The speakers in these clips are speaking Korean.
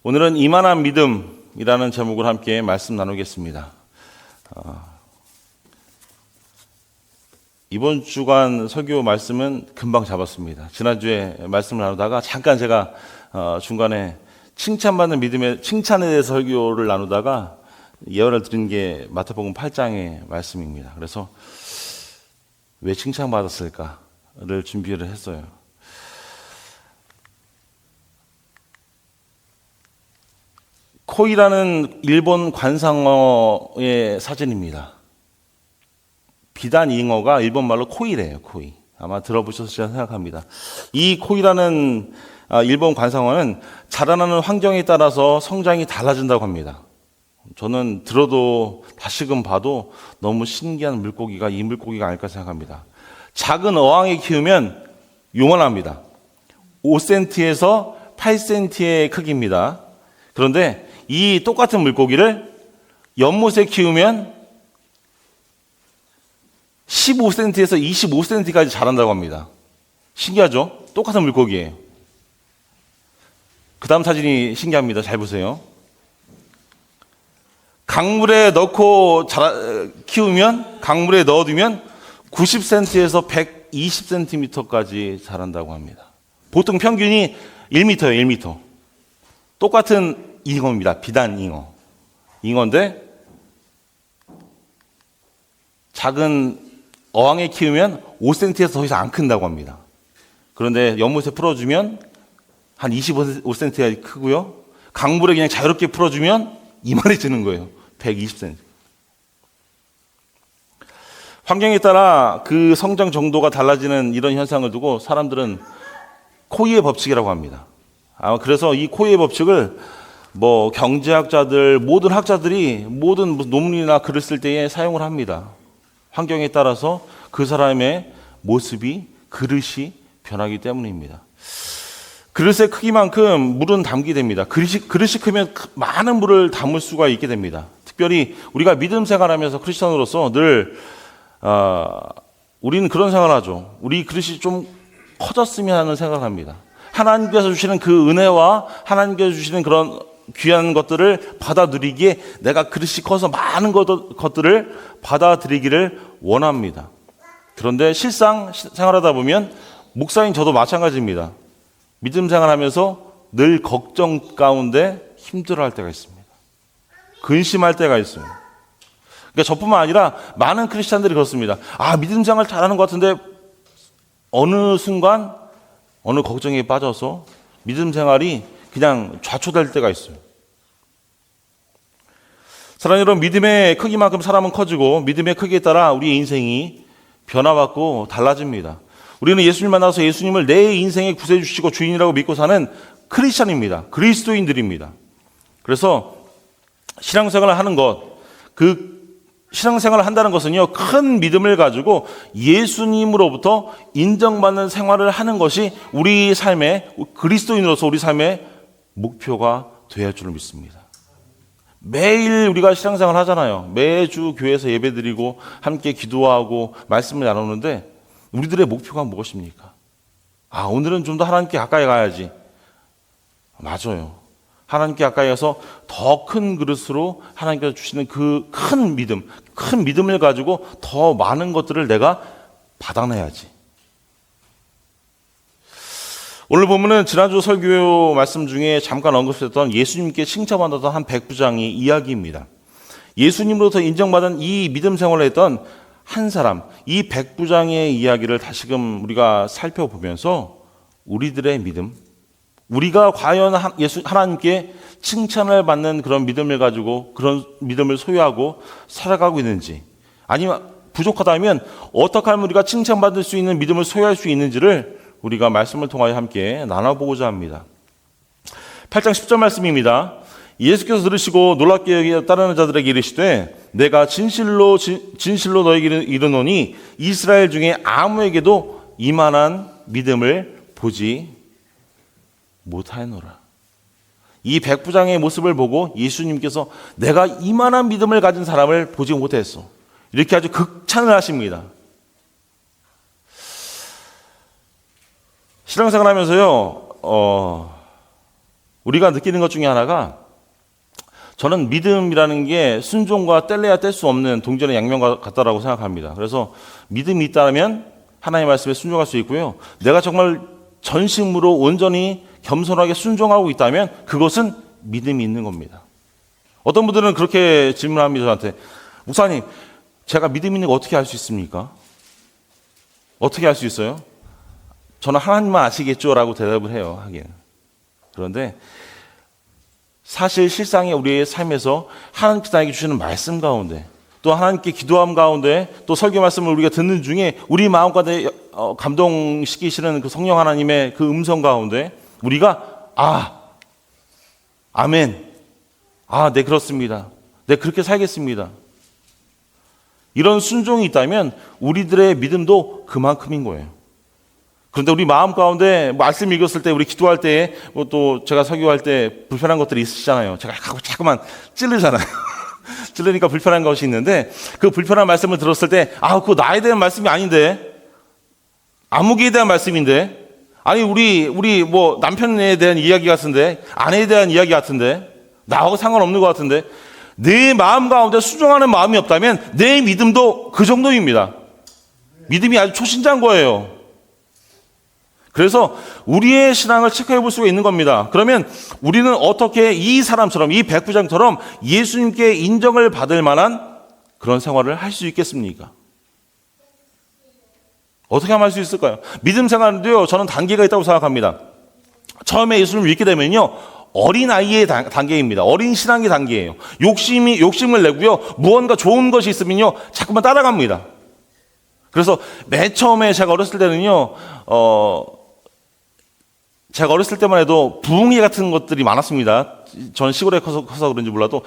오늘은 이만한 믿음이라는 제목으로 함께 말씀 나누겠습니다. 이번 주간 설교 말씀은 금방 잡았습니다. 지난주에 말씀을 나누다가 잠깐 제가 중간에 칭찬받는 믿음의 칭찬에 대해서 설교를 나누다가 예언을 드린 게 마태복음 8장의 말씀입니다. 그래서 왜 칭찬받았을까를 준비를 했어요. 코이라는 일본 관상어의 사진입니다. 비단 잉어가 일본 말로 코이래요. 코이. 아마 들어보셨을 생각합니다. 이 코이라는 일본 관상어는 자라나는 환경에 따라서 성장이 달라진다고 합니다. 저는 들어도 다시금 봐도 너무 신기한 물고기가 이 물고기가 아닐까 생각합니다. 작은 어항에 키우면 요만합니다. 5cm에서 8cm의 크기입니다. 그런데 이 똑같은 물고기를 연못에 키우면 15cm에서 25cm까지 자란다고 합니다. 신기하죠? 똑같은 물고기예요. 그 다음 사진이 신기합니다. 잘 보세요. 강물에 넣고 키우면, 강물에 넣어두면 90cm에서 120cm까지 자란다고 합니다. 보통 평균이 1m예요, 1m. 똑같은 잉어입니다. 비단 잉어. 잉어인데 작은 어항에 키우면 5cm에서 더 이상 안 큰다고 합니다. 그런데 연못에 풀어주면 한 25cm가 크고요. 강물에 그냥 자유롭게 풀어주면 이만해지는 거예요. 120cm. 환경에 따라 그 성장 정도가 달라지는 이런 현상을 두고 사람들은 코이의 법칙이라고 합니다. 그래서 이 코이의 법칙을 경제학자들, 모든 학자들이 모든 논문이나 글을 쓸 때에 사용을 합니다. 환경에 따라서 그 사람의 모습이, 그릇이 변하기 때문입니다. 그릇의 크기만큼 물은 담게 됩니다. 그릇이 크면 많은 물을 담을 수가 있게 됩니다. 특별히 우리가 믿음 생활하면서 크리스천으로서 늘 우리는 그런 생각을 하죠. 우리 그릇이 좀 커졌으면 하는 생각을 합니다. 하나님께서 주시는 그 은혜와 하나님께서 주시는 그런 귀한 것들을 받아들이기에 내가 그릇이 커서 많은 것들을 받아들이기를 원합니다. 그런데 실상 생활하다 보면 목사인 저도 마찬가지입니다. 믿음 생활하면서 늘 걱정 가운데 힘들어할 때가 있습니다. 근심할 때가 있어요. 그러니까 저뿐만 아니라 많은 크리스찬들이 그렇습니다. 믿음 생활 잘하는 것 같은데 어느 순간 어느 걱정에 빠져서 믿음 생활이 그냥 좌초될 때가 있어요. 사랑하는 여러분, 믿음의 크기만큼 사람은 커지고 믿음의 크기에 따라 우리의 인생이 변화받고 달라집니다. 우리는 예수님 만나서 예수님을 내 인생의 구세주시고 주인이라고 믿고 사는 크리스찬입니다. 그리스도인들입니다. 그래서 신앙생활을 하는 것, 신앙생활을 한다는 것은요, 큰 믿음을 가지고 예수님으로부터 인정받는 생활을 하는 것이 우리 삶의, 그리스도인으로서 우리 삶의 목표가 되어야 할 줄을 믿습니다. 매일 우리가 신앙생활 하잖아요. 매주 교회에서 예배드리고 함께 기도하고 말씀을 나누는데 우리들의 목표가 무엇입니까? 오늘은 좀 더 하나님께 가까이 가야지. 맞아요. 하나님께 가까이 가서 더 큰 그릇으로 하나님께서 주시는 그 큰 믿음을 가지고 더 많은 것들을 내가 받아내야지. 오늘 보면은 지난주 설교 말씀 중에 잠깐 언급했던 예수님께 칭찬받았던 한 백부장의 이야기입니다. 예수님으로부터 인정받은 이 믿음 생활을 했던 한 사람, 이 백부장의 이야기를 다시금 우리가 살펴보면서 우리들의 믿음, 우리가 과연 하나님께 칭찬을 받는 그런 믿음을 가지고 그런 믿음을 소유하고 살아가고 있는지, 아니면 부족하다면 어떻게 하면 우리가 칭찬받을 수 있는 믿음을 소유할 수 있는지를 우리가 말씀을 통하여 함께 나눠보고자 합니다. 8장 10절 말씀입니다. 예수께서 들으시고 놀랍게 여겨 따르는 자들에게 이르시되 내가 진실로 너에게 이르노니 이스라엘 중에 아무에게도 이만한 믿음을 보지 못하였노라. 이 백부장의 모습을 보고 예수님께서 내가 이만한 믿음을 가진 사람을 보지 못했어. 이렇게 아주 극찬을 하십니다. 신앙생활 하면서요, 우리가 느끼는 것 중에 하나가, 저는 믿음이라는 게 순종과 뗄래야 뗄 수 없는 동전의 양면 같다라고 생각합니다. 그래서 믿음이 있다면 하나님의 말씀에 순종할 수 있고요. 내가 정말 전심으로 온전히 겸손하게 순종하고 있다면 그것은 믿음이 있는 겁니다. 어떤 분들은 그렇게 질문합니다. 저한테, 목사님, 제가 믿음 있는 거 어떻게 알 수 있습니까? 어떻게 알 수 있어요? 저는 하나님만 아시겠죠? 라고 대답을 해요. 하긴. 그런데 사실 실상의 우리의 삶에서 하나님께서 나에게 주시는 말씀 가운데, 또 하나님께 기도함 가운데, 또 설교 말씀을 우리가 듣는 중에 우리 마음 가운데 감동시키시는 그 성령 하나님의 그 음성 가운데 우리가 아멘, 네, 그렇습니다, 네, 그렇게 살겠습니다, 이런 순종이 있다면 우리들의 믿음도 그만큼인 거예요. 그런데 우리 마음 가운데 말씀 읽었을 때, 우리 기도할 때, 또 제가 설교할 때 불편한 것들이 있으시잖아요. 제가 자꾸만 찔르잖아요. 찔르니까 불편한 것이 있는데, 그 불편한 말씀을 들었을 때, 그거 나에 대한 말씀이 아닌데, 아무개에 대한 말씀인데, 아니 우리 뭐 남편에 대한 이야기 같은데, 아내에 대한 이야기 같은데, 나하고 상관없는 것 같은데, 내 마음 가운데 수정하는 마음이 없다면 내 믿음도 그 정도입니다. 믿음이 아주 초신자인 거예요. 그래서 우리의 신앙을 체크해 볼 수가 있는 겁니다. 그러면 우리는 어떻게 이 사람처럼, 이 백부장처럼 예수님께 인정을 받을 만한 그런 생활을 할 수 있겠습니까? 어떻게 하면 할 수 있을까요? 믿음 생활도요, 저는 단계가 있다고 생각합니다. 처음에 예수님을 믿게 되면요, 어린아이의 단계입니다. 어린 신앙의 단계예요. 욕심을 내고요, 무언가 좋은 것이 있으면요, 자꾸만 따라갑니다. 그래서 맨 처음에 제가 어렸을 때는요, 제가 어렸을 때만 해도 부흥회 같은 것들이 많았습니다. 저는 시골에 커서 그런지 몰라도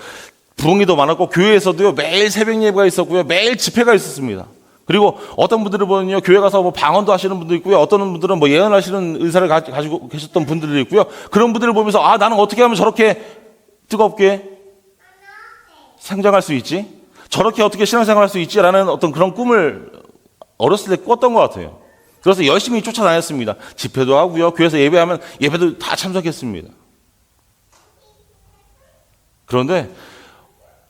부흥회도 많았고, 교회에서도요, 매일 새벽 예배가 있었고요, 매일 집회가 있었습니다. 그리고 어떤 분들을 보면요, 교회 가서 뭐 방언도 하시는 분도 있고요, 어떤 분들은 뭐 예언하시는 의사를 가지고 계셨던 분들도 있고요. 그런 분들을 보면서 나는 어떻게 하면 저렇게 뜨겁게 성장할 수 있지? 저렇게 어떻게 신앙생활할 수 있지라는 어떤 그런 꿈을 어렸을 때 꿨던 것 같아요. 그래서 열심히 쫓아다녔습니다. 집회도 하고요, 교회에서 예배하면 예배도 다 참석했습니다. 그런데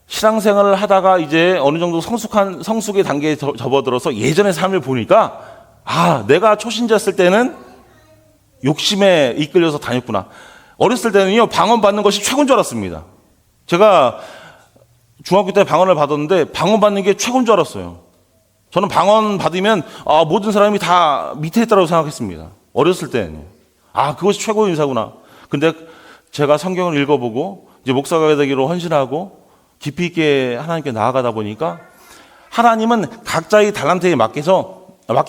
신앙생활을 하다가 이제 어느 정도 성숙의 단계에 접어들어서 예전의 삶을 보니까, 내가 초신자였을 때는 욕심에 이끌려서 다녔구나. 어렸을 때는요, 방언 받는 것이 최고인 줄 알았습니다. 제가 중학교 때 방언을 받았는데 방언 받는 게 최고인 줄 알았어요. 저는 방언 받으면 모든 사람이 다 밑에 있다고 생각했습니다. 어렸을 때는. 그것이 최고의 인사구나. 근데 제가 성경을 읽어보고 이제 목사가 되기로 헌신하고 깊이 있게 하나님께 나아가다 보니까, 하나님은 각자의 달란트에 맞게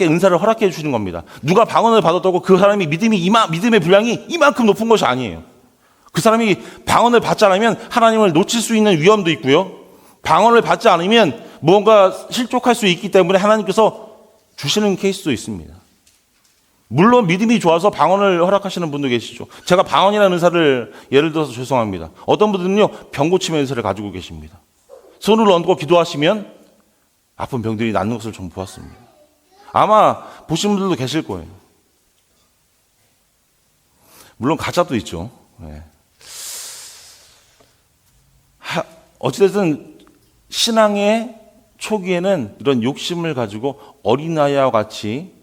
은사를 허락해 주시는 겁니다. 누가 방언을 받았다고 그 사람이 믿음의 분량이 이만큼 높은 것이 아니에요. 그 사람이 방언을 받지 않으면 하나님을 놓칠 수 있는 위험도 있고요, 방언을 받지 않으면 무언가 실족할 수 있기 때문에 하나님께서 주시는 케이스도 있습니다. 물론 믿음이 좋아서 방언을 허락하시는 분도 계시죠. 제가 방언이라는 은사를 예를 들어서 죄송합니다. 어떤 분들은요, 병 고침의 은사를 가지고 계십니다. 손을 얹고 기도하시면 아픈 병들이 낫는 것을 좀 보았습니다. 아마 보신 분들도 계실 거예요. 물론 가짜도 있죠. 네. 어찌됐든 신앙의 초기에는 이런 욕심을 가지고 어린아이와 같이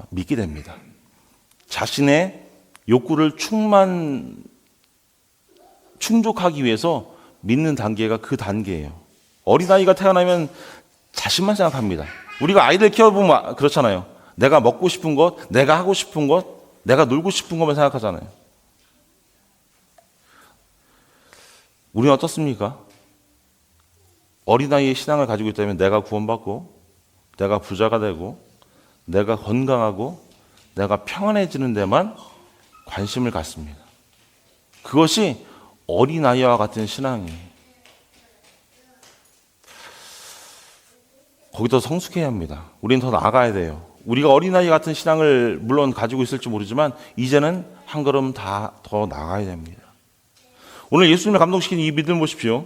믿게 됩니다. 자신의 욕구를 충족하기 위해서 믿는 단계가 그 단계예요. 어린아이가 태어나면 자신만 생각합니다. 우리가 아이들 키워보면 그렇잖아요. 내가 먹고 싶은 것, 내가 하고 싶은 것, 내가 놀고 싶은 것만 생각하잖아요. 우리는 어떻습니까? 어린아이의 신앙을 가지고 있다면 내가 구원받고, 내가 부자가 되고, 내가 건강하고, 내가 평안해지는 데만 관심을 갖습니다. 그것이 어린아이와 같은 신앙이에요. 거기서 성숙해야 합니다. 우리는 더 나아가야 돼요. 우리가 어린아이 같은 신앙을 물론 가지고 있을지 모르지만 이제는 한 걸음 더 나아가야 됩니다. 오늘 예수님을 감동시킨 이 믿음 보십시오.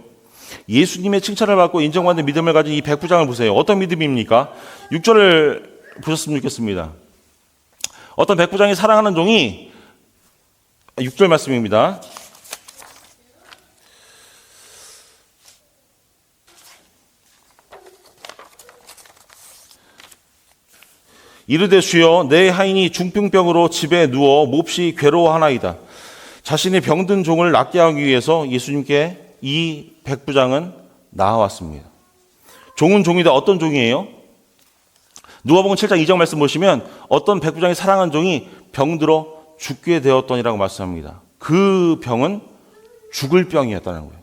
예수님의 칭찬을 받고 인정받는 믿음을 가진 이 백부장을 보세요. 어떤 믿음입니까? 6절을 보셨으면 좋겠습니다. 어떤 백부장이 사랑하는 종이 6절 말씀입니다. 이르되 주여 내 하인이 중풍병으로 집에 누워 몹시 괴로워하나이다. 자신의 병든 종을 낫게 하기 위해서 예수님께 이 백부장은 나아왔습니다. 종은 종이다. 어떤 종이에요? 누가복음 7장 2절 말씀 보시면 어떤 백부장이 사랑한 종이 병들어 죽게 되었더니라고 말씀합니다. 그 병은 죽을 병이었다는 거예요.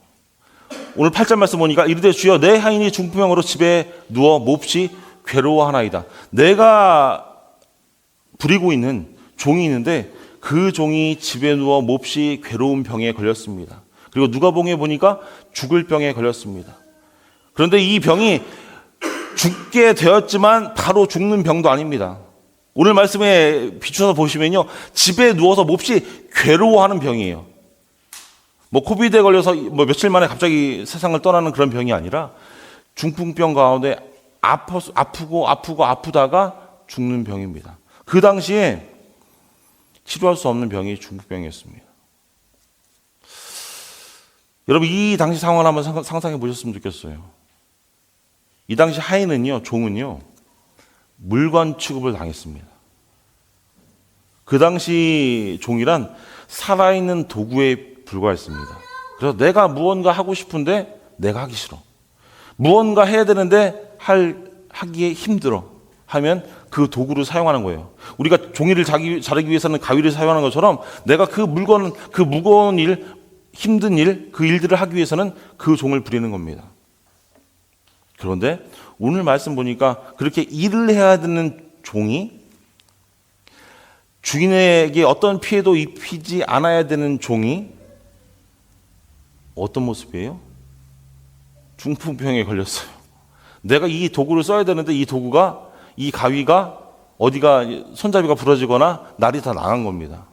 오늘 8절 말씀 보니까 이르되 주여 내 하인이 중풍병으로 집에 누워 몹시 괴로워하나이다. 내가 부리고 있는 종이 있는데 그 종이 집에 누워 몹시 괴로운 병에 걸렸습니다. 그리고 누가복음에 보니까 죽을 병에 걸렸습니다. 그런데 이 병이 죽게 되었지만 바로 죽는 병도 아닙니다. 오늘 말씀에 비추어서 보시면요, 집에 누워서 몹시 괴로워하는 병이에요. 코비드에 걸려서 며칠 만에 갑자기 세상을 떠나는 그런 병이 아니라 중풍병 가운데 아프다가 죽는 병입니다. 그 당시에 치료할 수 없는 병이 중풍병이었습니다. 여러분, 이 당시 상황을 한번 상상해 보셨으면 좋겠어요. 이 당시 하인은요, 종은요, 물건 취급을 당했습니다. 그 당시 종이란 살아있는 도구에 불과했습니다. 그래서 내가 무언가 하고 싶은데 내가 하기 싫어. 무언가 해야 되는데 하기에 힘들어 하면 그 도구를 사용하는 거예요. 우리가 종이를 자르기 위해서는 가위를 사용하는 것처럼 내가 그 무거운 일, 힘든 일, 그 일들을 하기 위해서는 그 종을 부리는 겁니다. 그런데 오늘 말씀 보니까 그렇게 일을 해야 되는 종이 주인에게 어떤 피해도 입히지 않아야 되는 종이 어떤 모습이에요? 중풍병에 걸렸어요. 내가 이 도구를 써야 되는데 이 가위가 어디가 손잡이가 부러지거나 날이 다 나간 겁니다.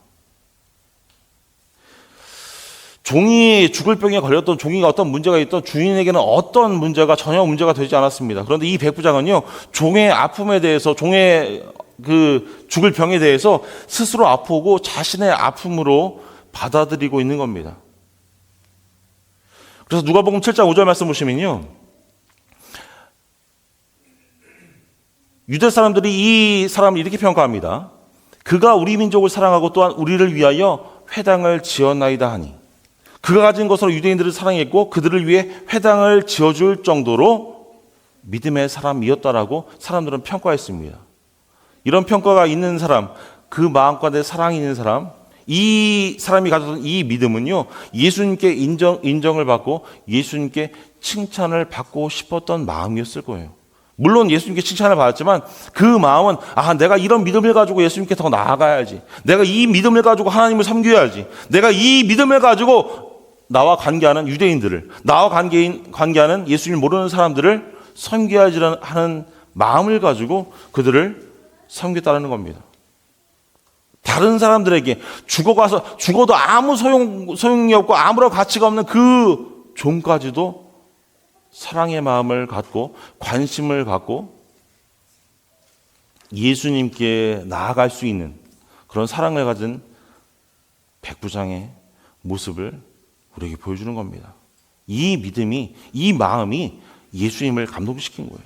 종이 죽을 병에 걸렸던 종이가 어떤 문제가 있던 주인에게는 어떤 문제가 전혀 문제가 되지 않았습니다. 그런데 이 백부장은요, 종의 아픔에 대해서, 종의 죽을 병에 대해서 스스로 아프고 자신의 아픔으로 받아들이고 있는 겁니다. 그래서 누가복음 7장 5절 말씀 보시면요, 유대 사람들이 이 사람을 이렇게 평가합니다. 그가 우리 민족을 사랑하고 또한 우리를 위하여 회당을 지었나이다 하니, 그가 가진 것으로 유대인들을 사랑했고 그들을 위해 회당을 지어줄 정도로 믿음의 사람이었다라고 사람들은 평가했습니다. 이런 평가가 있는 사람, 그 마음가운데 사랑이 있는 사람, 이 사람이 가졌던 이 믿음은요, 예수님께 인정을 받고 예수님께 칭찬을 받고 싶었던 마음이었을 거예요. 물론 예수님께 칭찬을 받았지만 그 마음은 내가 이런 믿음을 가지고 예수님께 더 나아가야지. 내가 이 믿음을 가지고 하나님을 섬겨야지. 내가 이 믿음을 가지고 나와 관계하는 유대인들을, 나와 관계하는 예수님을 모르는 사람들을 섬겨야지 하는 마음을 가지고 그들을 섬겼다는 겁니다. 다른 사람들에게 죽어도 아무 소용이 없고 아무런 가치가 없는 그 종까지도 사랑의 마음을 갖고 관심을 갖고 예수님께 나아갈 수 있는 그런 사랑을 가진 백부장의 모습을 우리에게 보여주는 겁니다. 이 믿음이, 이 마음이 예수님을 감동시킨 거예요.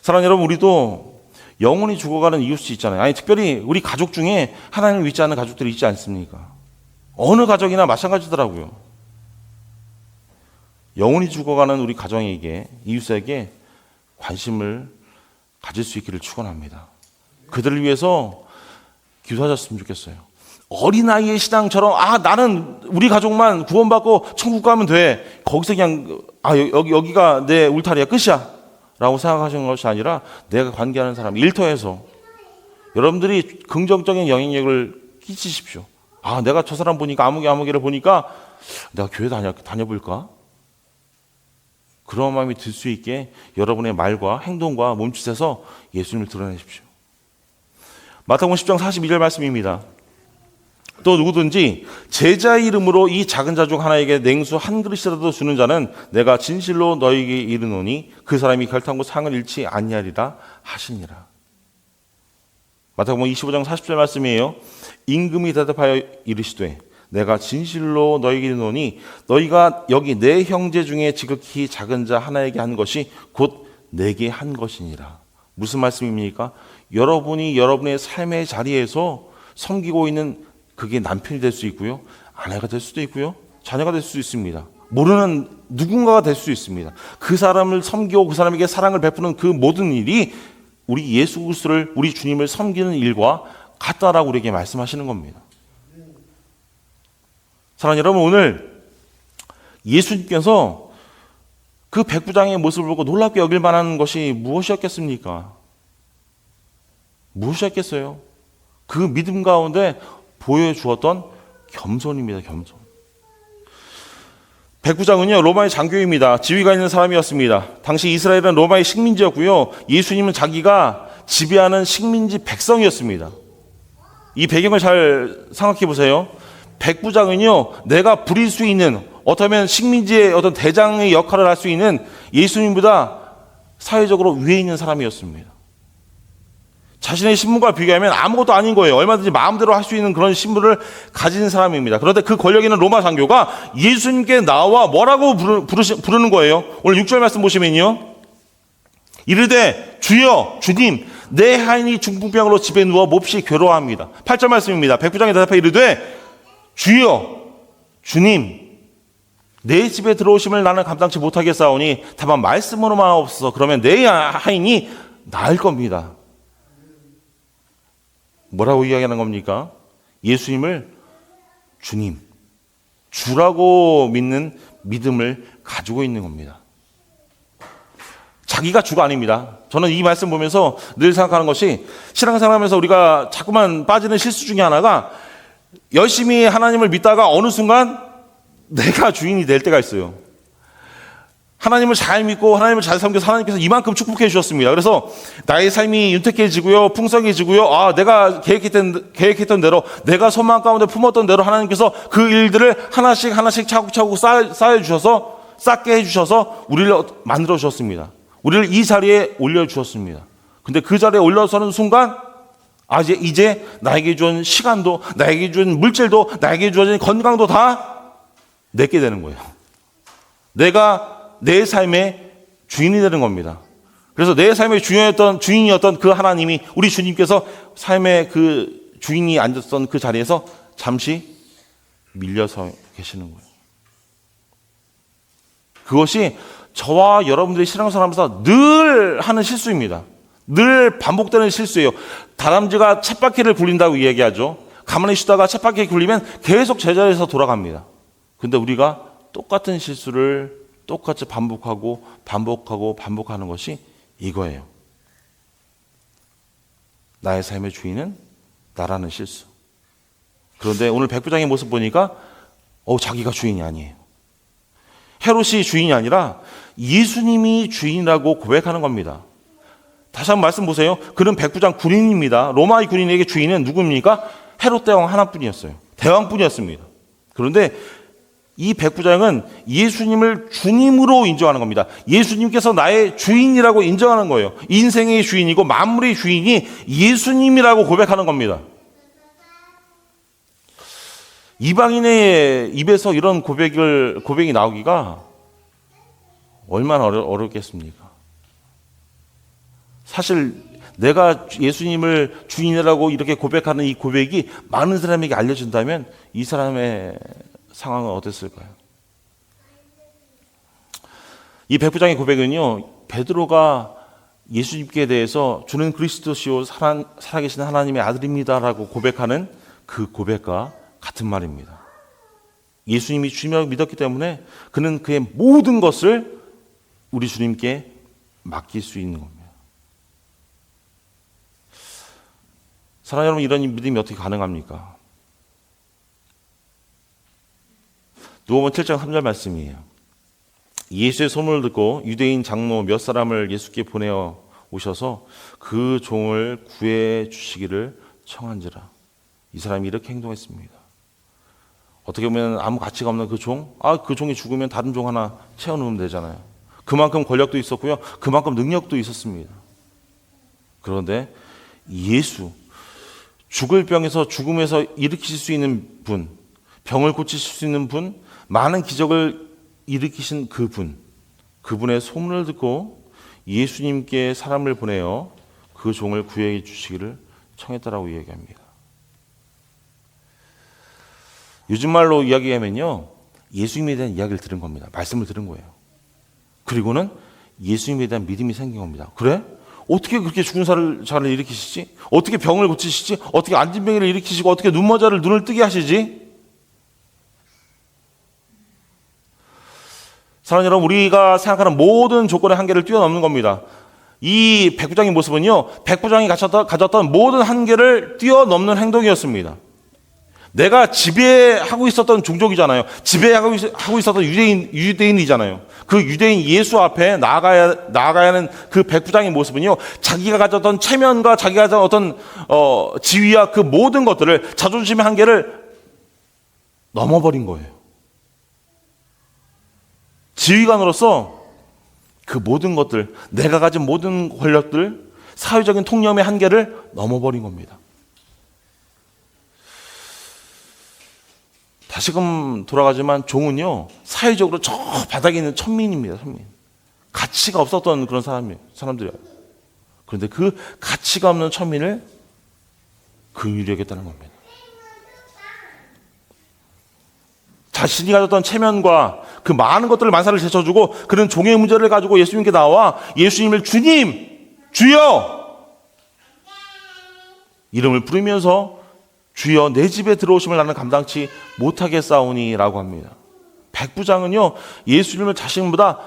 사랑하는 여러분, 우리도 영혼이 죽어가는 이웃이 있잖아요. 특별히 우리 가족 중에 하나님을 믿지 않는 가족들이 있지 않습니까? 어느 가족이나 마찬가지더라고요. 영혼이 죽어가는 우리 가정에게, 이웃에게 관심을 가질 수 있기를 축원합니다. 그들을 위해서 기도하셨으면 좋겠어요. 어린아이의 신앙처럼 나는 우리 가족만 구원받고 천국 가면 돼. 거기서 그냥 여기가 내 울타리야, 끝이야 라고 생각하시는 것이 아니라 내가 관계하는 사람, 일터에서 여러분들이 긍정적인 영향력을 끼치십시오. 내가 저 사람 보니까 아무개를 보니까 내가 교회 다녀볼까? 그런 마음이 들 수 있게 여러분의 말과 행동과 몸짓에서 예수님을 드러내십시오. 마태복음 10장 42절 말씀입니다. 또 누구든지 제자의 이름으로 이 작은 자 중 하나에게 냉수 한 그릇이라도 주는 자는 내가 진실로 너희에게 이르노니 그 사람이 결탄코 상을 잃지 아니하리라 하시니라. 마태복음 25장 40절 말씀이에요. 임금이 대답하여 이르시되 내가 진실로 너희에게 이르노니 너희가 여기 내 형제 중에 지극히 작은 자 하나에게 한 것이 곧 내게 한 것이니라. 무슨 말씀입니까? 여러분이 여러분의 삶의 자리에서 섬기고 있는 그게 남편이 될 수 있고요, 아내가 될 수도 있고요, 자녀가 될 수도 있습니다. 모르는 누군가가 될 수 있습니다. 그 사람을 섬기고 그 사람에게 사랑을 베푸는 그 모든 일이 우리 예수 그리스도를, 우리 주님을 섬기는 일과 같다라고 우리에게 말씀하시는 겁니다. 사랑하는 여러분, 오늘 예수님께서 그 백부장의 모습을 보고 놀랍게 여길 만한 것이 무엇이었겠습니까? 무엇이었겠어요? 그 믿음 가운데 보여주었던 겸손입니다. 겸손. 백부장은요, 로마의 장교입니다. 지위가 있는 사람이었습니다. 당시 이스라엘은 로마의 식민지였고요, 예수님은 자기가 지배하는 식민지 백성이었습니다. 이 배경을 잘 생각해 보세요. 백부장은요, 내가 부릴 수 있는, 어쩌면 식민지의 어떤 대장의 역할을 할 수 있는 예수님보다 사회적으로 위에 있는 사람이었습니다. 자신의 신분과 비교하면 아무것도 아닌 거예요. 얼마든지 마음대로 할 수 있는 그런 신분을 가진 사람입니다. 그런데 그 권력 있는 로마 장교가 예수님께 나와 뭐라고 부르는 거예요? 오늘 6절 말씀 보시면요, 이르되 주여 주님 내 하인이 중풍병으로 집에 누워 몹시 괴로워합니다. 8절 말씀입니다. 백부장이 대답하여 이르되 주여 주님 내 집에 들어오심을 나는 감당치 못하겠사오니 다만 말씀으로만 없어서 그러면 내 하인이 나을 겁니다. 뭐라고 이야기하는 겁니까? 예수님을 주님, 주라고 믿는 믿음을 가지고 있는 겁니다. 자기가 주가 아닙니다. 저는 이 말씀 보면서 늘 생각하는 것이, 신앙생활하면서 우리가 자꾸만 빠지는 실수 중에 하나가, 열심히 하나님을 믿다가 어느 순간 내가 주인이 될 때가 있어요. 하나님을 잘 믿고 하나님을 잘 섬겨서 하나님께서 이만큼 축복해 주셨습니다. 그래서 나의 삶이 윤택해지고요, 풍성해지고요, 내가 계획했던 대로, 내가 소망 가운데 품었던 대로 하나님께서 그 일들을 하나씩 차곡차곡 쌓여주셔서, 쌓게 해주셔서 우리를 만들어 주셨습니다. 우리를 이 자리에 올려주셨습니다. 근데 그 자리에 올려서는 순간 이제 나에게 준 시간도, 나에게 준 물질도, 나에게 주어진 건강도 다 내게 되는 거예요. 내가 내 삶의 주인이 되는 겁니다. 그래서 내 삶의 주인이었던 그 하나님이, 우리 주님께서 삶의 그 주인이 앉았던 그 자리에서 잠시 밀려서 계시는 거예요. 그것이 저와 여러분들이 신앙생활하면서 늘 하는 실수입니다. 늘 반복되는 실수예요. 다람쥐가 쳇바퀴를 굴린다고 이야기하죠. 가만히 쉬다가 쳇바퀴 굴리면 계속 제자리에서 돌아갑니다. 근데 우리가 똑같은 실수를 똑같이 반복하는 것이 이거예요. 나의 삶의 주인은 나라는 실수. 그런데 오늘 백부장의 모습 보니까 자기가 주인이 아니에요. 헤롯이 주인이 아니라 예수님이 주인이라고 고백하는 겁니다. 다시 한번 말씀 보세요. 그는 백부장 군인입니다. 로마의 군인에게 주인은 누굽니까? 헤롯 대왕 하나뿐이었어요. 대왕뿐이었습니다. 그런데 이 백부장은 예수님을 주님으로 인정하는 겁니다. 예수님께서 나의 주인이라고 인정하는 거예요. 인생의 주인이고 만물의 주인이 예수님이라고 고백하는 겁니다. 이방인의 입에서 이런 고백이 나오기가 얼마나 어렵겠습니까? 사실 내가 예수님을 주인이라고 이렇게 고백하는 이 고백이 많은 사람에게 알려진다면 이 사람의 상황은 어땠을까요? 이 백부장의 고백은요, 베드로가 예수님께 대해서 주는 그리스도시요 살아계신 하나님의 아들입니다라고 고백하는 그 고백과 같은 말입니다. 예수님이 주님이라고 믿었기 때문에 그는 그의 모든 것을 우리 주님께 맡길 수 있는 겁니다. 사랑하는 여러분, 이런 믿음이 어떻게 가능합니까? 누가복음 7장 3절 말씀이에요. 예수의 소문을 듣고 유대인 장로 몇 사람을 예수께 보내어 오셔서 그 종을 구해 주시기를 청한지라. 이 사람이 이렇게 행동했습니다. 어떻게 보면 아무 가치가 없는 그 종, 그 종이 죽으면 다른 종 하나 채워놓으면 되잖아요. 그만큼 권력도 있었고요, 그만큼 능력도 있었습니다. 그런데 예수, 죽을 병에서 죽음에서 일으키실 수 있는 분, 병을 고치실 수 있는 분, 많은 기적을 일으키신 그분의 소문을 듣고 예수님께 사람을 보내어 그 종을 구해 주시기를 청했다라고 이야기합니다. 요즘 말로 이야기하면요, 예수님에 대한 이야기를 들은 겁니다. 말씀을 들은 거예요. 그리고는 예수님에 대한 믿음이 생긴 겁니다. 그래? 어떻게 그렇게 죽은 자를 일으키시지? 어떻게 병을 고치시지? 어떻게 안진병이를 일으키시고 어떻게 눈먼 자를 눈을 뜨게 하시지? 사랑하는 여러분, 우리가 생각하는 모든 조건의 한계를 뛰어넘는 겁니다. 이 백부장의 모습은요, 백부장이 가졌던 모든 한계를 뛰어넘는 행동이었습니다. 내가 지배하고 있었던 종족이잖아요. 지배하고 있었던 유대인이잖아요. 그 유대인 예수 앞에 나아가야 하는 그 백부장의 모습은요, 자기가 가졌던 체면과 자기가 가졌던 어떤 지위와 그 모든 것들을, 자존심의 한계를 넘어버린 거예요. 지휘관으로서 그 모든 것들, 내가 가진 모든 권력들, 사회적인 통념의 한계를 넘어버린 겁니다. 다시금 돌아가지만 종은요, 사회적으로 저 바닥에 있는 천민입니다. 천민. 가치가 없었던 그런 사람들이에요. 그런데 그 가치가 없는 천민을 긍휼히 여겼다는 겁니다. 자신이 가졌던 체면과 그 많은 것들을 만사를 제쳐주고 그런 종의 문제를 가지고 예수님께 나와 예수님을 주님, 주여! 이름을 부르면서 주여 내 집에 들어오심을 나는 감당치 못하겠사오니라고 합니다. 백부장은요, 예수님을 자신보다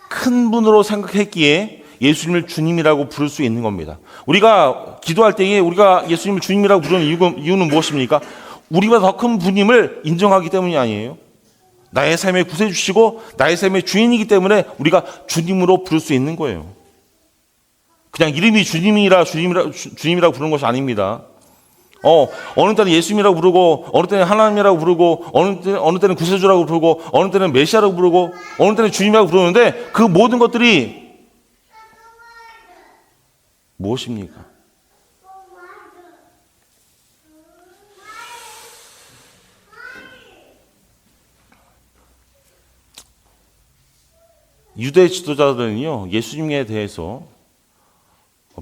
큰 분으로 생각했기에 예수님을 주님이라고 부를 수 있는 겁니다. 우리가 기도할 때에 우리가 예수님을 주님이라고 부르는 이유는 무엇입니까? 우리보다 더 큰 분임을 인정하기 때문이 아니에요. 나의 삶의 구세주시고 나의 삶의 주인이기 때문에 우리가 주님으로 부를 수 있는 거예요. 그냥 이름이 주님이라고 부르는 것이 아닙니다. 어느 때는 예수님이라고 부르고, 어느 때는 하나님이라고 부르고, 어느 때는 구세주라고 부르고, 어느 때는 메시아라고 부르고, 어느 때는 주님이라고 부르는데 그 모든 것들이 무엇입니까? 유대 지도자들은요, 예수님에 대해서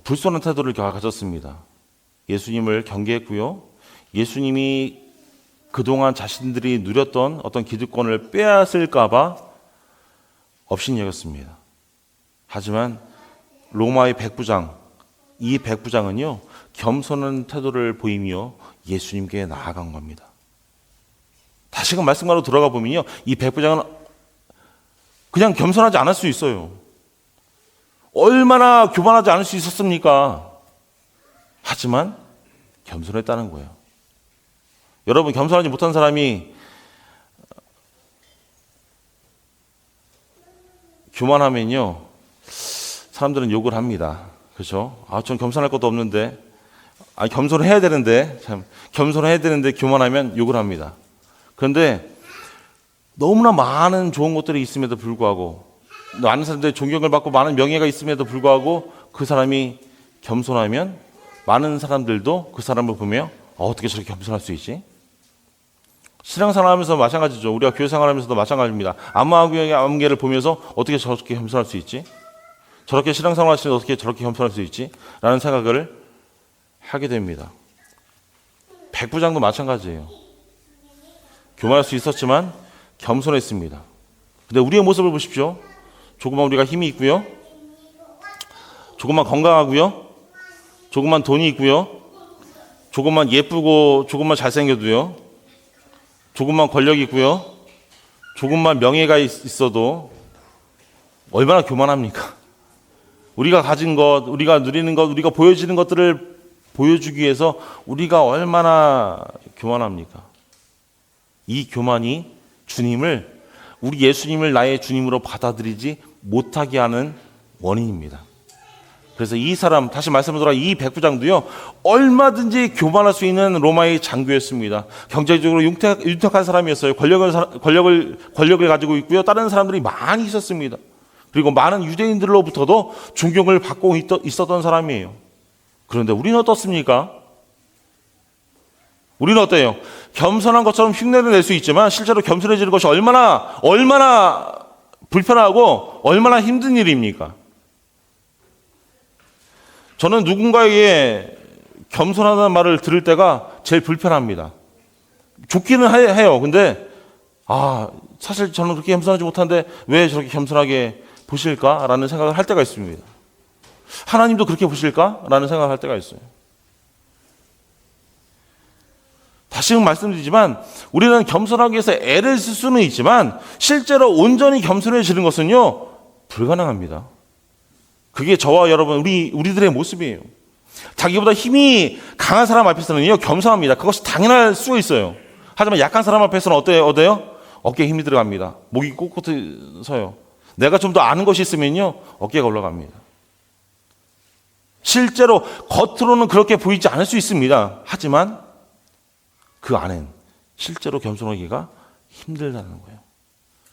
불손한 태도를 가졌습니다. 예수님을 경계했고요. 예수님이 그동안 자신들이 누렸던 어떤 기득권을 빼앗을까 봐 업신여겼습니다. 하지만 로마의 백부장, 이 백부장은요, 겸손한 태도를 보이며 예수님께 나아간 겁니다. 다시금 말씀으로 들어가 보면요, 이 백부장은 그냥 겸손하지 않을 수 있어요. 얼마나 교만하지 않을 수 있었습니까? 하지만 겸손했다는 거예요. 여러분, 겸손하지 못한 사람이 교만하면요, 사람들은 욕을 합니다. 그렇죠? 전 겸손할 것도 없는데, 겸손해야 되는데, 겸손해야 되는데 교만하면 욕을 합니다. 그런데 너무나 많은 좋은 것들이 있음에도 불구하고, 많은 사람들의 존경을 받고 많은 명예가 있음에도 불구하고 그 사람이 겸손하면 많은 사람들도 그 사람을 보며 어떻게 저렇게 겸손할 수 있지? 신앙생활하면서 마찬가지죠. 우리가 교회생활하면서도 마찬가지입니다. 안마교회를 보면서 어떻게 저렇게 겸손할 수 있지? 저렇게 신앙생활 하시면서 어떻게 저렇게 겸손할 수 있지? 라는 생각을 하게 됩니다. 백부장도 마찬가지예요. 교만할 수 있었지만 겸손했습니다. 근데 우리의 모습을 보십시오. 조금만 우리가 힘이 있고요, 조금만 건강하고요, 조금만 돈이 있고요, 조금만 예쁘고 조금만 잘생겨도요, 조금만 권력이 있고요, 조금만 명예가 있어도 얼마나 교만합니까? 우리가 가진 것, 우리가 누리는 것, 우리가 보여지는 것들을 보여주기 위해서 우리가 얼마나 교만합니까? 이 교만이 우리 예수님을 나의 주님으로 받아들이지 못하게 하는 원인입니다. 그래서 이 사람, 다시 말씀을 돌아 이 백부장도요, 얼마든지 교만할 수 있는 로마의 장교였습니다. 경제적으로 윤택한 사람이었어요. 권력을 가지고 있고요. 다른 사람들이 많이 있었습니다. 그리고 많은 유대인들로부터도 존경을 받고 있었던 사람이에요. 그런데 우리는 어떻습니까? 우리는 어때요? 겸손한 것처럼 흉내를 낼 수 있지만 실제로 겸손해지는 것이 얼마나 불편하고 얼마나 힘든 일입니까? 저는 누군가에게 겸손하다는 말을 들을 때가 제일 불편합니다. 좋기는 해요. 근데 사실 저는 그렇게 겸손하지 못한데 왜 저렇게 겸손하게 보실까라는 생각을 할 때가 있습니다. 하나님도 그렇게 보실까라는 생각을 할 때가 있어요. 다시 말씀드리지만 우리는 겸손하기 위해서 애를 쓸 수는 있지만 실제로 온전히 겸손해지는 것은요 불가능합니다. 그게 저와 여러분 우리들의 모습이에요. 자기보다 힘이 강한 사람 앞에서는요 겸손합니다. 그것이 당연할 수가 있어요. 하지만 약한 사람 앞에서는 어때요? 어깨에 힘이 들어갑니다. 목이 꼿꼿이 서요. 내가 좀 더 아는 것이 있으면요 어깨가 올라갑니다. 실제로 겉으로는 그렇게 보이지 않을 수 있습니다. 하지만 그 안엔 실제로 겸손하기가 힘들다는 거예요.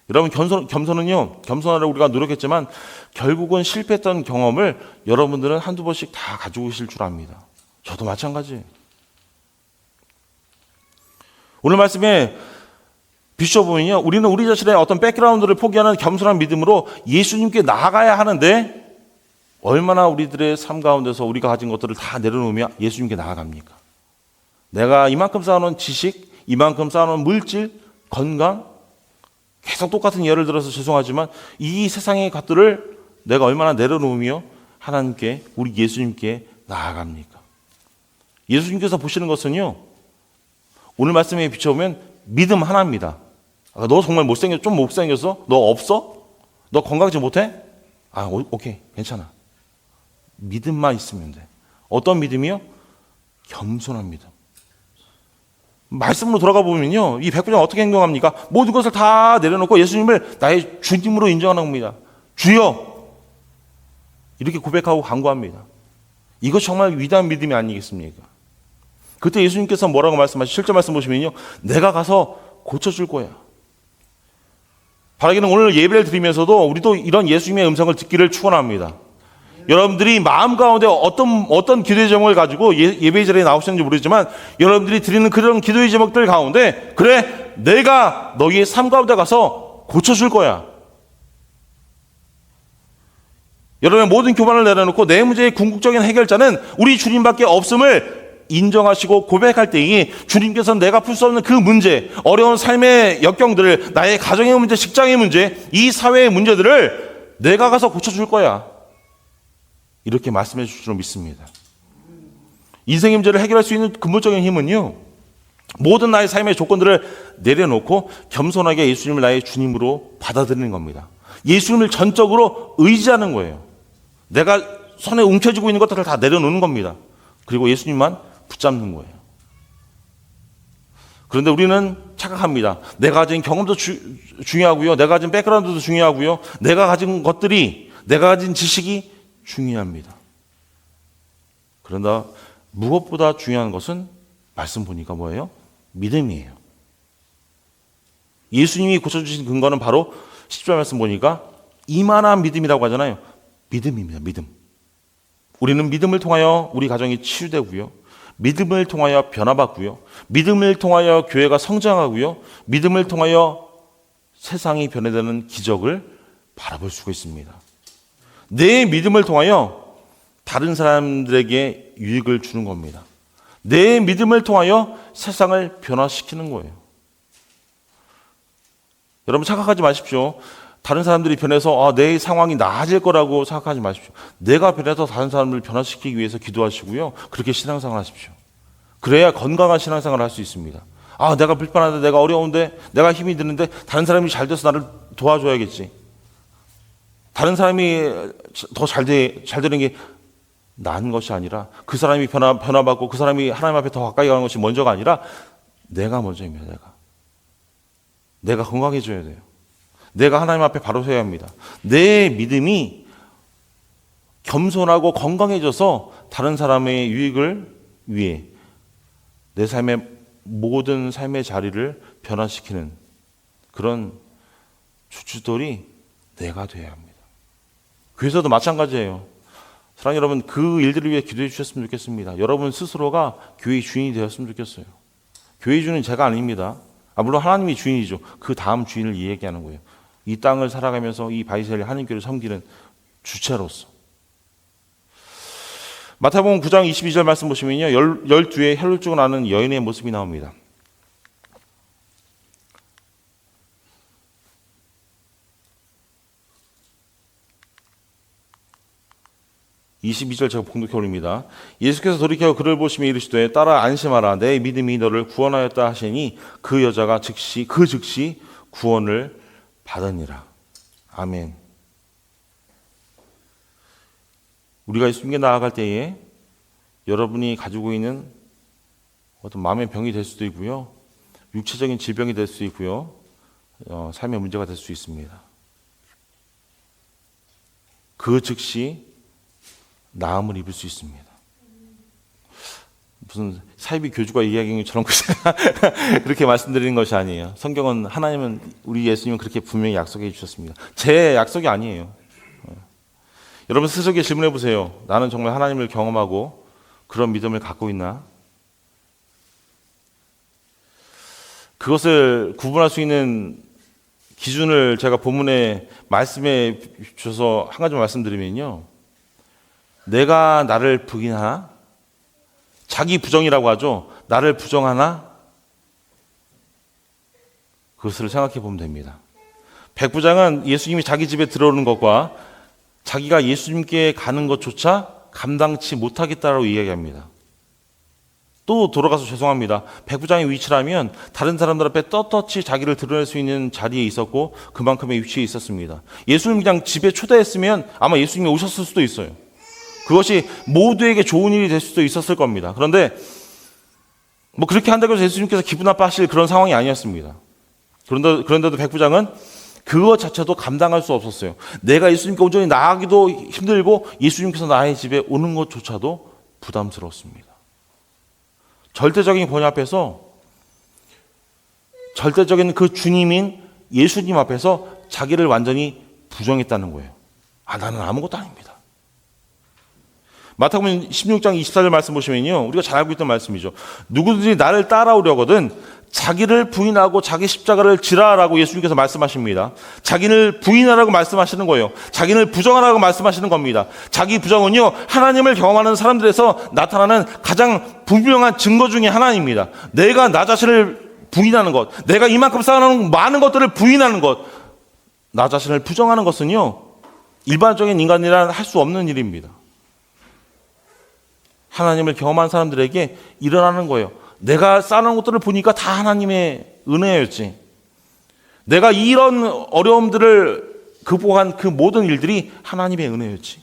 여러분 겸손하려고 우리가 노력했지만 결국은 실패했던 경험을 여러분들은 한두 번씩 다 가지고 계실 줄 압니다. 저도 마찬가지예요. 오늘 말씀에 비춰보면요, 우리는 우리 자신의 어떤 백그라운드를 포기하는 겸손한 믿음으로 예수님께 나아가야 하는데 얼마나 우리들의 삶 가운데서 우리가 가진 것들을 다 내려놓으며 예수님께 나아갑니까? 내가 이만큼 쌓아놓은 지식, 이만큼 쌓아놓은 물질, 건강, 계속 똑같은 예를 들어서 죄송하지만 이 세상의 것들을 내가 얼마나 내려놓으며 하나님께, 우리 예수님께 나아갑니까? 예수님께서 보시는 것은요, 오늘 말씀에 비춰보면 믿음 하나입니다. 너 정말 좀 못생겼어? 너 없어? 너 건강하지 못해? 오케이, 괜찮아. 믿음만 있으면 돼. 어떤 믿음이요? 겸손한 믿음. 말씀으로 돌아가 보면요, 이 백부장 어떻게 행동합니까? 모든 것을 다 내려놓고 예수님을 나의 주님으로 인정하는 겁니다. 주여! 이렇게 고백하고 간구합니다. 이것 정말 위대한 믿음이 아니겠습니까? 그때 예수님께서 뭐라고 말씀하시죠? 7절 말씀 보시면요, 내가 가서 고쳐줄 거야. 바라기는 오늘 예배를 드리면서도 우리도 이런 예수님의 음성을 듣기를 축원합니다. 여러분들이 마음 가운데 어떤 기도의 제목을 가지고 예배 자리에 나오셨는지 모르지만 여러분들이 드리는 그런 기도의 제목들 가운데 그래, 내가 너희의 삶 가운데 가서 고쳐줄 거야. 여러분의 모든 교만을 내려놓고 내 문제의 궁극적인 해결자는 우리 주님밖에 없음을 인정하시고 고백할 때에 주님께서는 내가 풀 수 없는 그 문제, 어려운 삶의 역경들을, 나의 가정의 문제, 직장의 문제, 이 사회의 문제들을 내가 가서 고쳐줄 거야. 이렇게 말씀해 주실 줄 믿습니다. 인생의 문제를 해결할 수 있는 근본적인 힘은요, 모든 나의 삶의 조건들을 내려놓고 겸손하게 예수님을 나의 주님으로 받아들이는 겁니다. 예수님을 전적으로 의지하는 거예요. 내가 손에 움켜쥐고 있는 것들을 다 내려놓는 겁니다. 그리고 예수님만 붙잡는 거예요. 그런데 우리는 착각합니다. 내가 가진 경험도 중요하고요. 내가 가진 백그라운드도 중요하고요. 내가 가진 것들이, 내가 가진 지식이 중요합니다. 그러나 무엇보다 중요한 것은 말씀 보니까 뭐예요? 믿음이에요. 예수님이 고쳐주신 근거는 바로 10절 말씀 보니까 이만한 믿음이라고 하잖아요. 믿음입니다. 믿음. 우리는 믿음을 통하여 우리 가정이 치유되고요. 믿음을 통하여 변화받고요. 믿음을 통하여 교회가 성장하고요. 믿음을 통하여 세상이 변화되는 기적을 바라볼 수가 있습니다. 내 믿음을 통하여 다른 사람들에게 유익을 주는 겁니다. 내 믿음을 통하여 세상을 변화시키는 거예요. 여러분 착각하지 마십시오. 다른 사람들이 변해서 내 상황이 나아질 거라고 생각하지 마십시오. 내가 변해서 다른 사람을 변화시키기 위해서 기도하시고요. 그렇게 신앙생활 하십시오. 그래야 건강한 신앙생활을 할 수 있습니다. 내가 불편한데, 내가 어려운데, 내가 힘이 드는데 다른 사람이 잘 돼서 나를 도와줘야겠지. 다른 사람이 더 잘 되는 게 나은 것이 아니라 그 사람이 변화받고 그 사람이 하나님 앞에 더 가까이 가는 것이 먼저가 아니라 내가 먼저입니다. 내가 건강해져야 돼요. 내가 하나님 앞에 바로 서야 합니다. 내 믿음이 겸손하고 건강해져서 다른 사람의 유익을 위해 내 삶의 모든 삶의 자리를 변화시키는 그런 주춧돌이 내가 돼야 합니다. 교회에서도 마찬가지예요. 사랑하는 여러분, 그 일들을 위해 기도해 주셨으면 좋겠습니다. 여러분 스스로가 교회의 주인이 되었으면 좋겠어요. 교회 주인은 제가 아닙니다. 물론 하나님이 주인이죠. 그 다음 주인을 이야기하는 거예요. 이 땅을 살아가면서 이 바이셀 하나님교회를 섬기는 주체로서. 마태복음 9장 22절 말씀 보시면요. 12의 혈루증을 앓는 여인의 모습이 나옵니다. 22절 제가 봉독해 올립니다. 예수께서 돌이켜 그를 보시며 이르시되 따라 안심하라 내 믿음이 너를 구원하였다 하시니 그 여자가 즉시 구원을 받으니라. 아멘. 우리가 예수님께 나아갈 때에 여러분이 가지고 있는 어떤 마음의 병이 될 수도 있고요. 육체적인 질병이 될 수 있고요. 삶의 문제가 될 수 있습니다. 그 즉시 나음을 입을 수 있습니다. 무슨 사이비 교주가 이야기하는 것처럼 그렇게 말씀드리는 것이 아니에요. 성경은 하나님은 우리 예수님은 그렇게 분명히 약속해 주셨습니다. 제 약속이 아니에요. 여러분 스스로에게 질문해 보세요. 나는 정말 하나님을 경험하고 그런 믿음을 갖고 있나? 그것을 구분할 수 있는 기준을 제가 본문에 말씀해 주셔서 한 가지 말씀드리면요. 내가 나를 부인하나? 자기 부정이라고 하죠. 나를 부정하나? 그것을 생각해 보면 됩니다. 백부장은 예수님이 자기 집에 들어오는 것과 자기가 예수님께 가는 것조차 감당치 못하겠다라고 이야기합니다. 또 돌아가서 죄송합니다. 백부장의 위치라면 다른 사람들 앞에 떳떳이 자기를 드러낼 수 있는 자리에 있었고 그만큼의 위치에 있었습니다. 예수님 그냥 집에 초대했으면 아마 예수님이 오셨을 수도 있어요. 그것이 모두에게 좋은 일이 될 수도 있었을 겁니다. 그런데 그렇게 한다고 해서 예수님께서 기분 나빠하실 그런 상황이 아니었습니다. 그런데도 백부장은 그것 자체도 감당할 수 없었어요. 내가 예수님께 온전히 나아가기도 힘들고 예수님께서 나의 집에 오는 것조차도 부담스러웠습니다. 절대적인 권위 앞에서 절대적인 그 주님인 예수님 앞에서 자기를 완전히 부정했다는 거예요. 나는 아무것도 아닙니다. 마태복음 16장 24절 말씀 보시면요. 우리가 잘 알고 있던 말씀이죠. 누구든지 나를 따라오려거든 자기를 부인하고 자기 십자가를 지라라고 예수님께서 말씀하십니다. 자기를 부인하라고 말씀하시는 거예요. 자기를 부정하라고 말씀하시는 겁니다. 자기 부정은요. 하나님을 경험하는 사람들에서 나타나는 가장 분명한 증거 중에 하나입니다. 내가 나 자신을 부인하는 것, 내가 이만큼 쌓아놓은 많은 것들을 부인하는 것, 나 자신을 부정하는 것은요. 일반적인 인간이란 할 수 없는 일입니다. 하나님을 경험한 사람들에게 일어나는 거예요. 내가 쌓아놓은 것들을 보니까 다 하나님의 은혜였지. 내가 이런 어려움들을 극복한 그 모든 일들이 하나님의 은혜였지.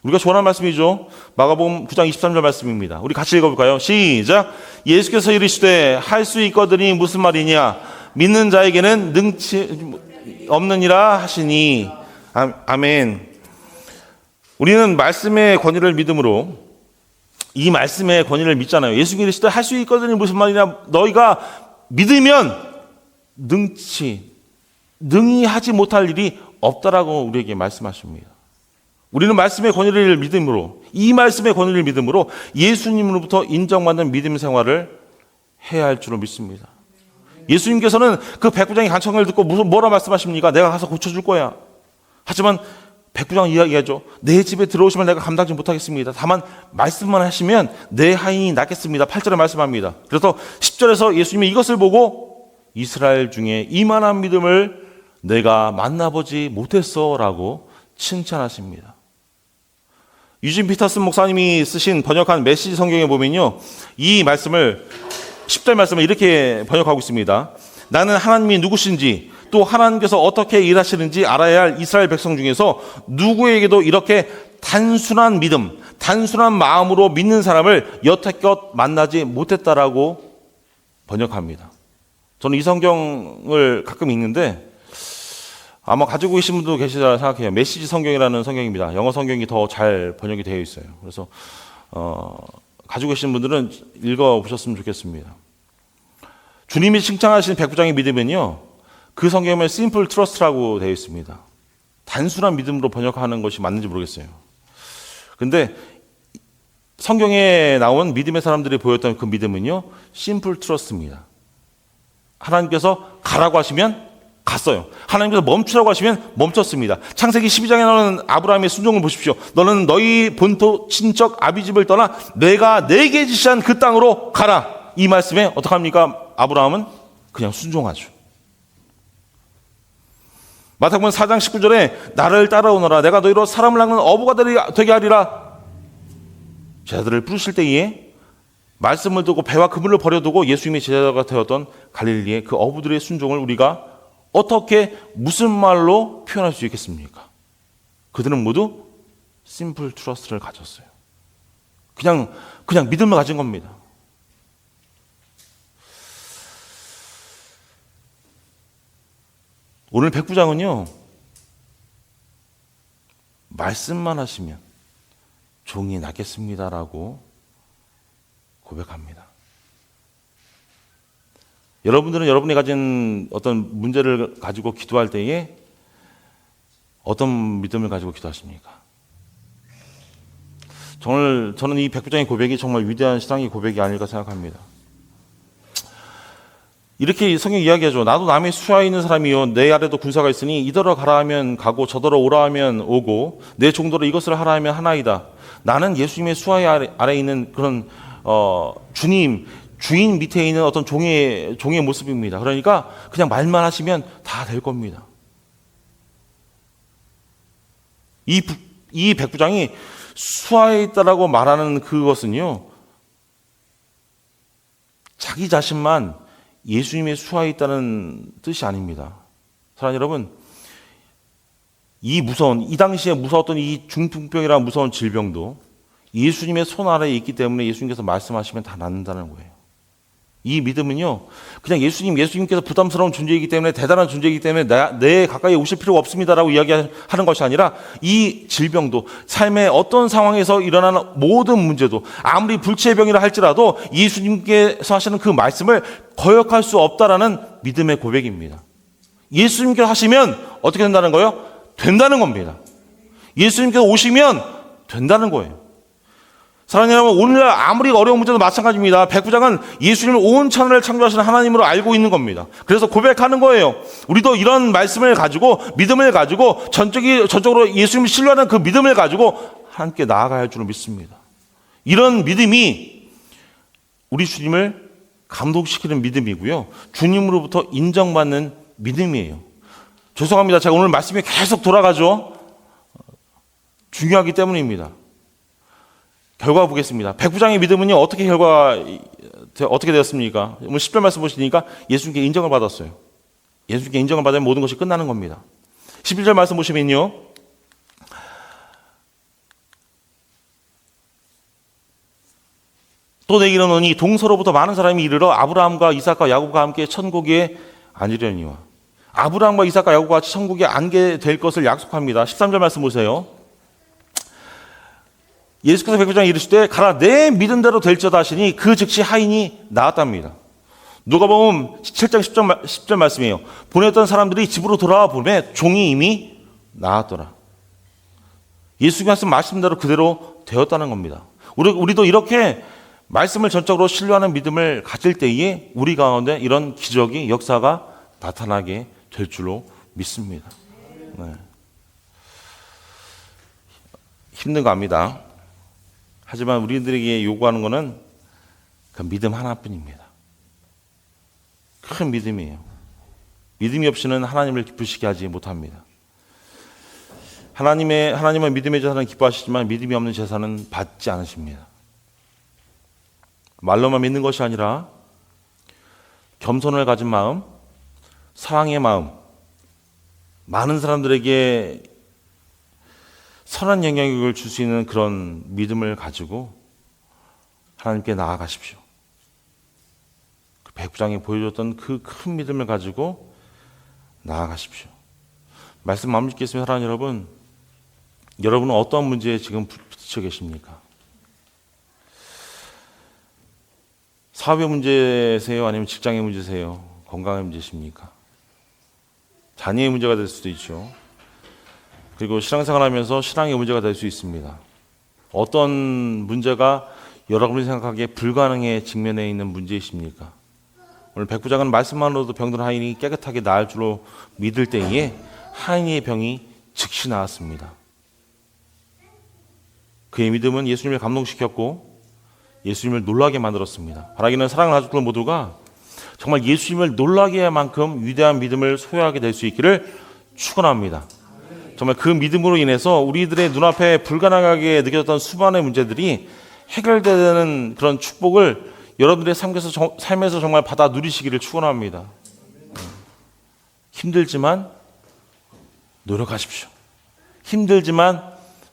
우리가 좋아하는 말씀이죠. 마가복음 9장 23절 말씀입니다. 우리 같이 읽어볼까요? 시작. 예수께서 이르시되 할 수 있거든이 무슨 말이냐? 믿는 자에게는 능치 없느니라 하시니. 아멘. 우리는 말씀의 권위를 믿음으로 이 말씀의 권위를 믿잖아요. 예수님이 이르시되 할 수 있거든이 무슨 말이냐? 너희가 믿으면 능히 하지 못할 일이 없다라고 우리에게 말씀하십니다. 우리는 말씀의 권위를 믿음으로, 이 말씀의 권위를 믿음으로 예수님으로부터 인정받는 믿음 생활을 해야 할 줄로 믿습니다. 예수님께서는 그 백부장의 간청을 듣고 뭐라 말씀하십니까? 내가 가서 고쳐줄 거야. 하지만 백부장 이야기하죠. 내 집에 들어오시면 내가 감당하지 못하겠습니다. 다만 말씀만 하시면 내 하인이 낫겠습니다. 8절에 말씀합니다. 그래서 10절에서 예수님이 이것을 보고 이스라엘 중에 이만한 믿음을 내가 만나보지 못했어 라고 칭찬하십니다. 유진 피터슨 목사님이 쓰신 번역한 메시지 성경에 보면요. 이 말씀을 10절 말씀을 이렇게 번역하고 있습니다. 나는 하나님이 누구신지 또 하나님께서 어떻게 일하시는지 알아야 할 이스라엘 백성 중에서 누구에게도 이렇게 단순한 믿음, 단순한 마음으로 믿는 사람을 여태껏 만나지 못했다라고 번역합니다. 저는 이 성경을 가끔 읽는데 아마 가지고 계신 분도 계시다 생각해요. 메시지 성경이라는 성경입니다. 영어 성경이 더 잘 번역이 되어 있어요. 그래서 가지고 계신 분들은 읽어보셨으면 좋겠습니다. 주님이 칭찬하신 백부장의 믿음은요. 그 성경에 simple trust라고 되어 있습니다. 단순한 믿음으로 번역하는 것이 맞는지 모르겠어요. 근데 성경에 나온 믿음의 사람들이 보였던 그 믿음은요, 심플 트러스트입니다. 하나님께서 가라고 하시면 갔어요. 하나님께서 멈추라고 하시면 멈췄습니다. 창세기 12장에 나오는 아브라함의 순종을 보십시오. 너는 너희 본토 친척 아비집을 떠나 내가 내게 지시한 그 땅으로 가라. 이 말씀에 어떡합니까? 아브라함은 그냥 순종하죠. 마태복음 4장 19절에 나를 따라오너라. 내가 너희로 사람을 낚는 어부가 되게 하리라. 제자들을 부르실 때에 말씀을 두고 배와 그물을 버려두고 예수님의 제자가 되었던 갈릴리의 그 어부들의 순종을 우리가 어떻게 무슨 말로 표현할 수 있겠습니까? 그들은 모두 심플 트러스트를 가졌어요. 그냥 믿음을 가진 겁니다. 오늘 백부장은요, 말씀만 하시면 종이 낫겠습니다라고 고백합니다. 여러분들은 여러분이 가진 어떤 문제를 가지고 기도할 때에 어떤 믿음을 가지고 기도하십니까? 저는 이 백부장의 고백이 정말 위대한 신앙의 고백이 아닐까 생각합니다. 이렇게 성경 이야기하죠. 나도 남의 수하에 있는 사람이요, 내 아래도 군사가 있으니 이더러 가라 하면 가고 저더러 오라 하면 오고 내 종도로 이것을 하라 하면 하나이다. 나는 예수님의 수하 아래에 있는 그런 주인 밑에 있는 어떤 종의 모습입니다. 그러니까 그냥 말만 하시면 다 될 겁니다. 이 백부장이 수하에 있다라고 말하는 그것은요, 자기 자신만 예수님의 수하에 있다는 뜻이 아닙니다. 사랑하는 여러분, 이 당시에 무서웠던 이 중풍병이라는 무서운 질병도 예수님의 손 아래에 있기 때문에 예수님께서 말씀하시면 다 낫는다는 거예요. 이 믿음은요, 그냥 예수님께서 부담스러운 존재이기 때문에, 대단한 존재이기 때문에 내 가까이 오실 필요가 없습니다라고 이야기하는 것이 아니라, 이 질병도 삶의 어떤 상황에서 일어나는 모든 문제도 아무리 불치의 병이라 할지라도 예수님께서 하시는 그 말씀을 거역할 수 없다라는 믿음의 고백입니다. 예수님께서 하시면 어떻게 된다는 거예요? 된다는 겁니다. 예수님께서 오시면 된다는 거예요. 사랑하는 여러분, 오늘날 아무리 어려운 문제도 마찬가지입니다. 백부장은 예수님을 온 천하를 창조하시는 하나님으로 알고 있는 겁니다. 그래서 고백하는 거예요. 우리도 이런 말씀을 가지고, 믿음을 가지고, 전적으로 예수님을 신뢰하는 그 믿음을 가지고 함께 나아가야 할 줄을 믿습니다. 이런 믿음이 우리 주님을 감동시키는 믿음이고요, 주님으로부터 인정받는 믿음이에요. 죄송합니다. 제가 오늘 말씀이 계속 돌아가죠. 중요하기 때문입니다. 결과 보겠습니다. 백부장의 믿음은요, 어떻게 되었습니까? 오늘 10절 말씀 보시니까 예수님께 인정을 받았어요. 예수님께 인정을 받으면 모든 것이 끝나는 겁니다. 11절 말씀 보시면요, 또 내게 이르노니 동서로부터 많은 사람이 이르러 아브라함과 이삭과 야곱과 함께 천국에 앉으려니와. 아브라함과 이삭과 야곱과 같이 천국에 앉게 될 것을 약속합니다. 13절 말씀 보세요. 예수께서 백부장에 이르시되 가라 내 믿음대로 될지어다 하시니 그 즉시 하인이 나았답니다. 누가복음 7장 10절 말씀이에요. 보냈던 사람들이 집으로 돌아와 보매 종이 이미 나았더라. 예수께서 말씀대로 그대로 되었다는 겁니다. 우리도 이렇게 말씀을 전적으로 신뢰하는 믿음을 가질 때에 우리 가운데 이런 기적이, 역사가 나타나게 될 줄로 믿습니다. 네. 힘든 거 압니다. 하지만 우리들에게 요구하는 것은 그 믿음 하나뿐입니다. 큰 믿음이에요. 믿음이 없이는 하나님을 기쁘시게 하지 못합니다. 하나님은 믿음의 제사는 기뻐하시지만 믿음이 없는 제사는 받지 않으십니다. 말로만 믿는 것이 아니라 겸손을 가진 마음, 사랑의 마음, 많은 사람들에게 선한 영향력을 줄 수 있는 그런 믿음을 가지고 하나님께 나아가십시오. 그 백부장이 보여줬던 그 큰 믿음을 가지고 나아가십시오. 말씀 마무리 짓겠습니다. 사랑하는 여러분, 여러분은 어떤 문제에 지금 부딪혀 계십니까? 사업의 문제세요? 아니면 직장의 문제세요? 건강의 문제십니까? 자녀의 문제가 될 수도 있죠. 그리고 신앙생활하면서 신앙의 문제가 될 수 있습니다. 어떤 문제가 여러분이 생각하기에 불가능에 직면해 있는 문제이십니까? 오늘 백부장은 말씀만으로도 병든 하인이 깨끗하게 나을 줄로 믿을 때에 하인의 병이 즉시 나았습니다. 그의 믿음은 예수님을 감동시켰고 예수님을 놀라게 만들었습니다. 바라기는 사랑하는 가족들 모두가 정말 예수님을 놀라게 할 만큼 위대한 믿음을 소유하게 될 수 있기를 축원합니다. 정말 그 믿음으로 인해서 우리들의 눈앞에 불가능하게 느껴졌던 수많은 문제들이 해결되는 그런 축복을 여러분들의 삶에서 정말 받아 누리시기를 축원합니다. 힘들지만 노력하십시오. 힘들지만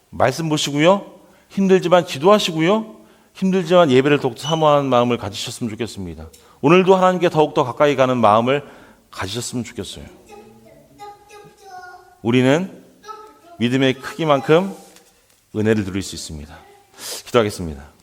말씀 보시고요. 힘들지만 기도하시고요. 힘들지만 예배를 더욱더 사모하는 마음을 가지셨으면 좋겠습니다. 오늘도 하나님께 더욱더 가까이 가는 마음을 가지셨으면 좋겠어요. 우리는 믿음의 크기만큼 은혜를 누릴 수 있습니다. 기도하겠습니다.